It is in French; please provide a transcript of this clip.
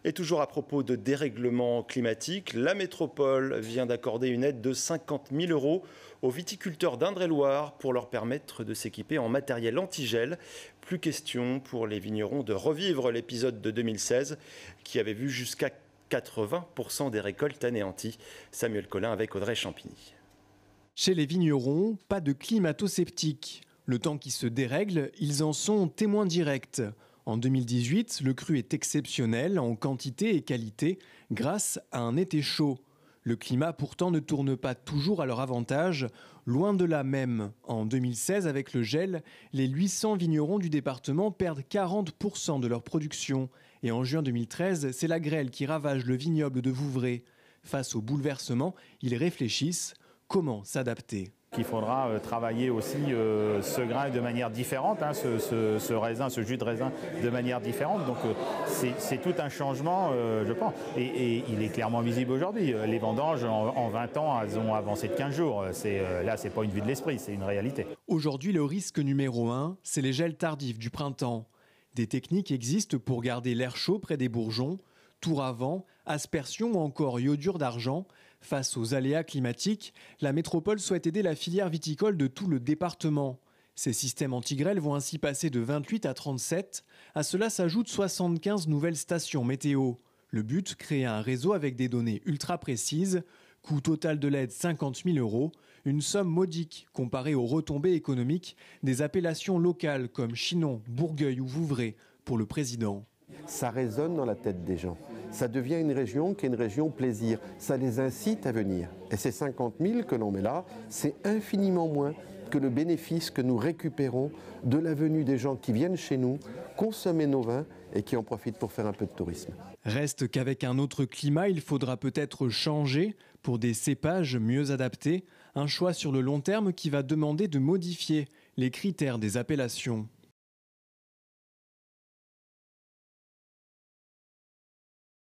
Et toujours à propos de dérèglement climatique, la métropole vient d'accorder une aide de 50 000 € aux viticulteurs d'Indre-et-Loire pour leur permettre de s'équiper en matériel antigel. Plus question pour les vignerons de revivre l'épisode de 2016 qui avait vu jusqu'à 80% des récoltes anéanties. Samuel Collin avec Audrey Champigny. Chez les vignerons, pas de climato-sceptiques. Le temps qui se dérègle, ils en sont témoins directs. En 2018, le cru est exceptionnel en quantité et qualité grâce à un été chaud. Le climat pourtant ne tourne pas toujours à leur avantage, loin de là même. En 2016, avec le gel, les 800 vignerons du département perdent 40% de leur production. Et en juin 2013, c'est la grêle qui ravage le vignoble de Vouvray. Face au bouleversement, ils réfléchissent comment s'adapter. Il faudra travailler aussi ce grain de manière différente, ce raisin, ce jus de raisin de manière différente. Donc c'est tout un changement, je pense. Et il est clairement visible aujourd'hui. Les vendanges, en 20 ans, elles ont avancé de 15 jours. Là, ce n'est pas une vue de l'esprit, c'est une réalité. Aujourd'hui, le risque numéro 1, c'est les gels tardifs du printemps. Des techniques existent pour garder l'air chaud près des bourgeons, tour à vent, aspersion ou encore iodure d'argent. Face aux aléas climatiques, la métropole souhaite aider la filière viticole de tout le département. Ces systèmes anti-grêle vont ainsi passer de 28 à 37. À cela s'ajoutent 75 nouvelles stations météo. Le but, créer un réseau avec des données ultra précises. Coût total de l'aide 50 000 €, une somme modique comparée aux retombées économiques des appellations locales comme Chinon, Bourgueil ou Vouvray pour le président. Ça résonne dans la tête des gens. Ça devient une région qui est une région plaisir. Ça les incite à venir. Et ces 50 000 que l'on met là, c'est infiniment moins que le bénéfice que nous récupérons de la venue des gens qui viennent chez nous, consommer nos vins et qui en profitent pour faire un peu de tourisme. Reste qu'avec un autre climat, il faudra peut-être changer pour des cépages mieux adaptés. Un choix sur le long terme qui va demander de modifier les critères des appellations.